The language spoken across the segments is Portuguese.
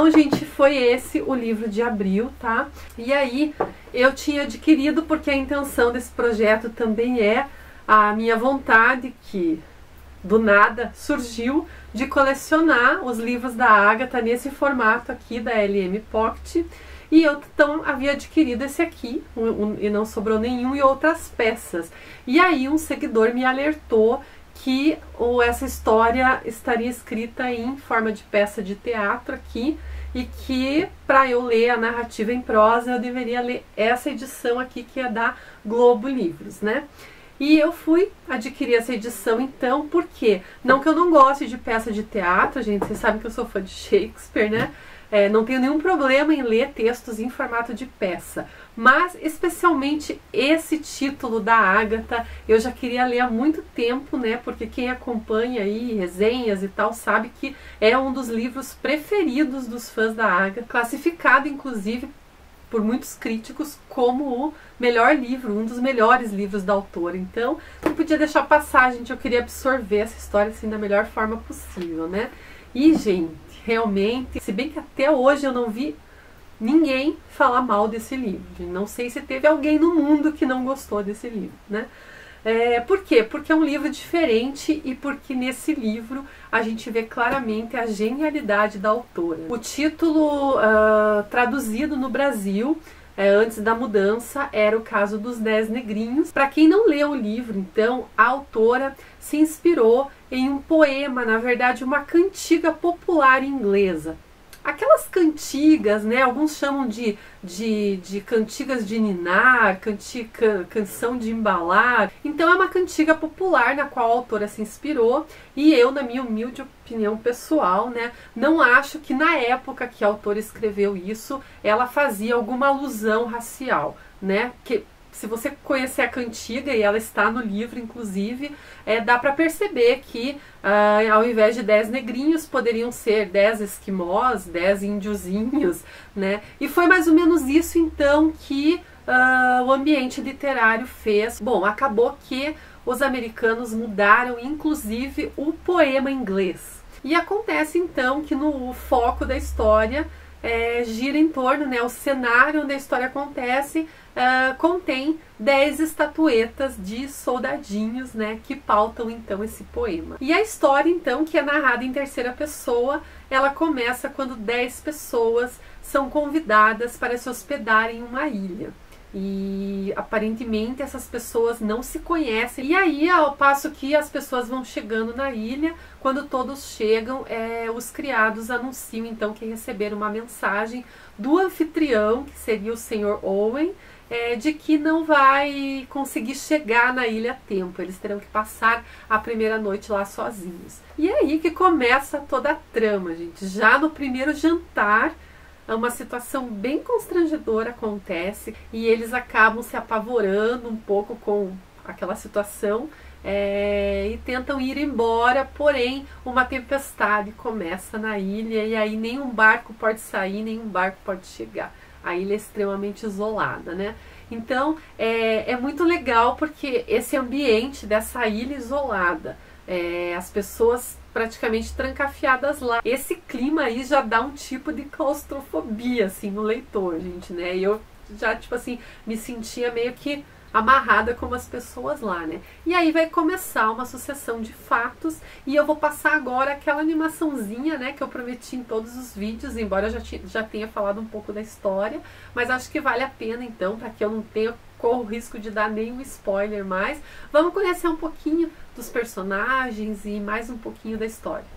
Então, gente, foi esse o livro de abril, tá? E aí eu tinha adquirido porque a intenção desse projeto também é a minha vontade, que do nada surgiu, de colecionar os livros da Agatha nesse formato aqui da LM Pocket. E eu então havia adquirido esse aqui, e não sobrou nenhum, e outras peças. E aí um seguidor me alertou que essa história estaria escrita em forma de peça de teatro aqui, e que para eu ler a narrativa em prosa eu deveria ler essa edição aqui, que é da Globo Livros, né? E eu fui adquirir essa edição então, por quê? Não que eu não goste de peça de teatro, gente, vocês sabem que eu sou fã de Shakespeare, né? Não tenho nenhum problema em ler textos em formato de peça, mas especialmente esse título da Agatha eu já queria ler há muito tempo, né? Porque quem acompanha aí resenhas e tal sabe que é um dos livros preferidos dos fãs da Agatha, classificado inclusive por muitos críticos como o melhor livro, um dos melhores livros da autora. Então não podia deixar passar, gente, eu queria absorver essa história assim da melhor forma possível, né? E, gente, realmente, se bem que até hoje eu não vi ninguém falar mal desse livro. Não sei se teve alguém no mundo que não gostou desse livro, né? Por quê? Porque é um livro diferente e porque nesse livro a gente vê claramente a genialidade da autora. O título traduzido no Brasil, antes da mudança, era O Caso dos 10 Negrinhos. Para quem não leu o livro, então, a autora se inspirou em um poema, na verdade uma cantiga popular inglesa. Aquelas cantigas, né, alguns chamam de cantigas de ninar, canção de embalar. Então é uma cantiga popular na qual a autora se inspirou, e eu, na minha humilde opinião pessoal, né, não acho que na época que a autora escreveu isso, ela fazia alguma alusão racial, né, que se você conhecer a cantiga, e ela está no livro inclusive, dá para perceber que ao invés de 10 negrinhos, poderiam ser 10 esquimós, 10 índiozinhos, né? E foi mais ou menos isso então que o ambiente literário fez. Bom, acabou que os americanos mudaram inclusive o poema inglês. E acontece então que no foco da história gira em torno, né, o cenário onde a história acontece, contém 10 estatuetas de soldadinhos, né, que pautam então esse poema. E a história então, que é narrada em terceira pessoa, ela começa quando 10 pessoas são convidadas para se hospedarem em uma ilha. E aparentemente essas pessoas não se conhecem. E aí, ao passo que as pessoas vão chegando na ilha, quando todos chegam, os criados anunciam então que receberam uma mensagem do anfitrião, que seria o Sr. Owen, de que não vai conseguir chegar na ilha a tempo. Eles terão que passar a primeira noite lá sozinhos. E é aí que começa toda a trama, gente. Já no primeiro jantar, uma situação bem constrangedora acontece e eles acabam se apavorando um pouco com aquela situação e tentam ir embora, porém uma tempestade começa na ilha e aí nenhum barco pode sair, nenhum barco pode chegar. A ilha é extremamente isolada, né? Então é muito legal porque esse ambiente dessa ilha isolada, as pessoas praticamente trancafiadas lá. Esse clima aí já dá um tipo de claustrofobia, assim, no leitor, gente, né? E eu já, tipo assim, me sentia meio que amarrada como as pessoas lá, né? E aí vai começar uma sucessão de fatos e eu vou passar agora aquela animaçãozinha, né, que eu prometi em todos os vídeos, embora eu já tenha falado um pouco da história, mas acho que vale a pena, então, para que eu não corro o risco de dar nenhum spoiler mais. Vamos conhecer um pouquinho dos personagens e mais um pouquinho da história.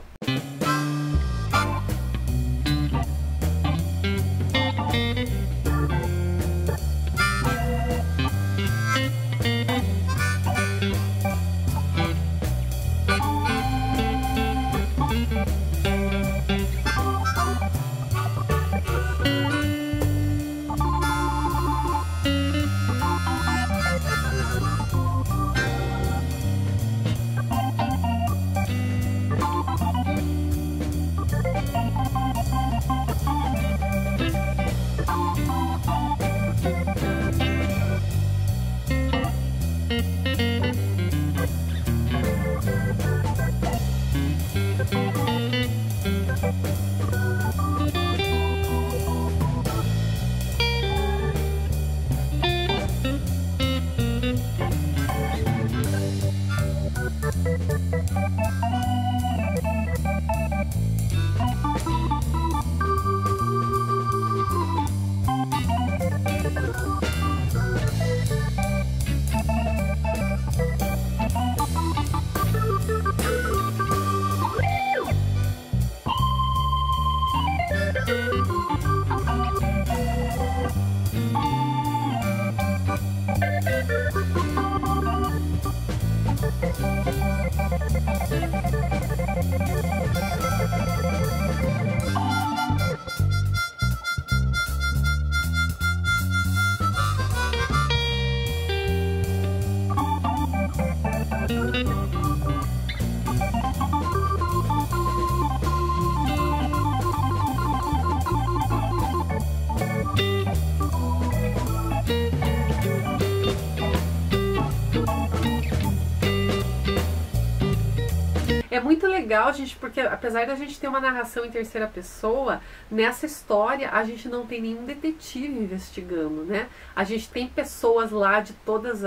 É muito legal, gente, porque apesar da gente ter uma narração em terceira pessoa, nessa história a gente não tem nenhum detetive investigando, né? A gente tem pessoas lá de todos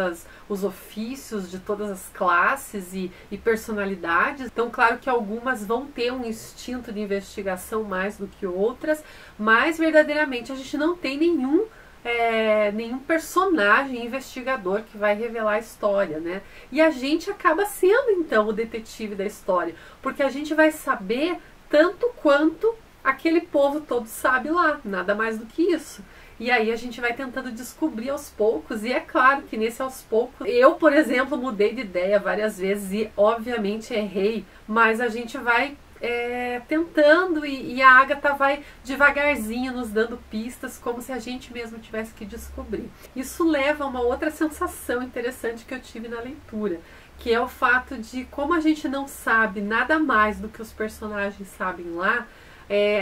os ofícios, de todas as classes e personalidades. Então, claro que algumas vão ter um instinto de investigação mais do que outras, mas verdadeiramente a gente não tem nenhum personagem investigador que vai revelar a história, né? E a gente acaba sendo então o detetive da história, porque a gente vai saber tanto quanto aquele povo todo sabe lá, nada mais do que isso. E aí a gente vai tentando descobrir aos poucos, e é claro que nesse aos poucos, eu, por exemplo, mudei de ideia várias vezes e obviamente errei, mas a gente vai tentando e a Agatha vai devagarzinho nos dando pistas, como se a gente mesmo tivesse que descobrir. Isso leva a uma outra sensação interessante que eu tive na leitura, que é o fato de, como a gente não sabe nada mais do que os personagens sabem lá,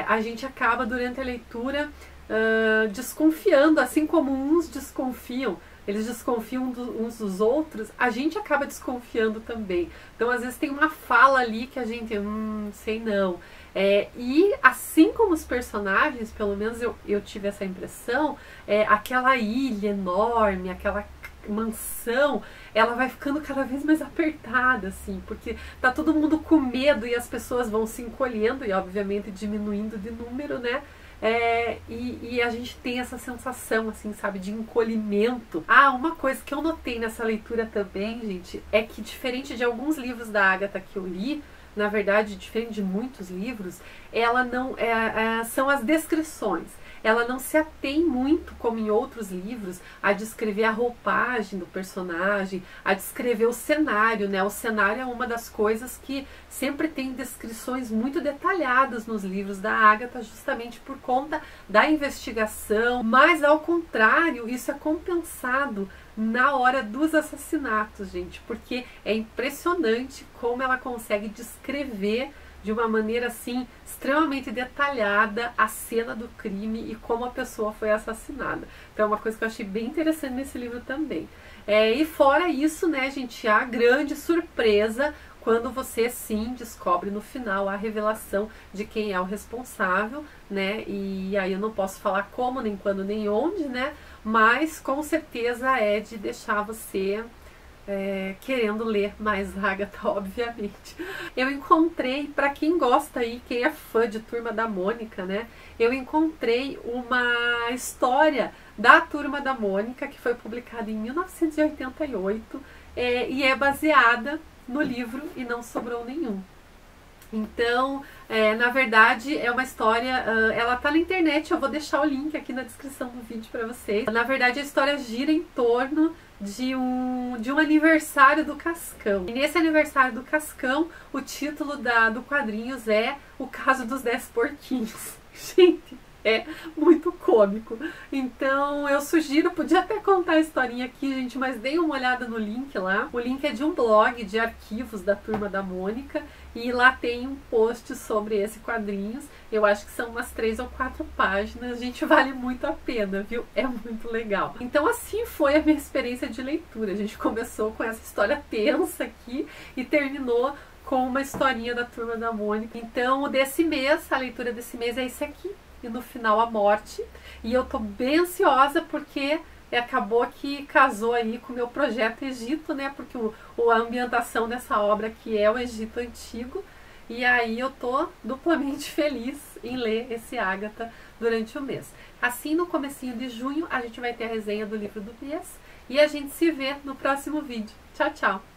a gente acaba durante a leitura desconfiando, assim como uns desconfiam. Eles desconfiam uns dos outros, a gente acaba desconfiando também. Então, às vezes, tem uma fala ali que a gente, sei não. E assim como os personagens, pelo menos eu tive essa impressão, aquela ilha enorme, aquela mansão, ela vai ficando cada vez mais apertada, assim, porque tá todo mundo com medo e as pessoas vão se encolhendo e, obviamente, diminuindo de número, né? E a gente tem essa sensação, assim, sabe, de encolhimento. Uma coisa que eu notei nessa leitura também, gente, é que diferente de alguns livros da Agatha que eu li, na verdade, diferente de muitos livros, ela não são as descrições. Ela não se atém muito, como em outros livros, a descrever a roupagem do personagem, a descrever o cenário, né? O cenário é uma das coisas que sempre tem descrições muito detalhadas nos livros da Agatha, justamente por conta da investigação, mas ao contrário, isso é compensado na hora dos assassinatos, gente, porque é impressionante como ela consegue descrever de uma maneira assim extremamente detalhada a cena do crime e como a pessoa foi assassinada. Então é uma coisa que eu achei bem interessante nesse livro também. E fora isso, né, gente, a grande surpresa quando você sim descobre no final a revelação de quem é o responsável, né? E aí eu não posso falar como, nem quando, nem onde, né? Mas com certeza é de deixar você querendo ler mais Agatha, obviamente. Eu encontrei, para quem gosta aí, quem é fã de Turma da Mônica, né? Eu encontrei uma história da Turma da Mônica que foi publicada em 1988 e é baseada no livro E Não Sobrou Nenhum. Então, na verdade, é uma história, ela tá na internet, eu vou deixar o link aqui na descrição do vídeo para vocês. Na verdade, a história gira em torno de um aniversário do Cascão. E nesse aniversário do Cascão, o título do quadrinhos é O Caso dos 10 Porquinhos. Gente, é muito cômico. Então eu sugiro, podia até contar a historinha aqui, gente, mas deem uma olhada no link lá. O link é de um blog de arquivos da Turma da Mônica e lá tem um post sobre esse quadrinhos. Eu acho que são umas 3 ou 4 páginas, gente, vale muito a pena, viu? É muito legal. Então assim foi a minha experiência de leitura. A gente começou com essa história tensa aqui e terminou com uma historinha da Turma da Mônica. Então desse mês, a leitura desse mês é esse aqui. E no final a morte, e eu tô bem ansiosa porque acabou que casou aí com o meu projeto Egito, né, porque a ambientação dessa obra aqui é o Egito Antigo, e aí eu tô duplamente feliz em ler esse Agatha durante o mês. Assim, no comecinho de junho, a gente vai ter a resenha do livro do mês, e a gente se vê no próximo vídeo. Tchau, tchau!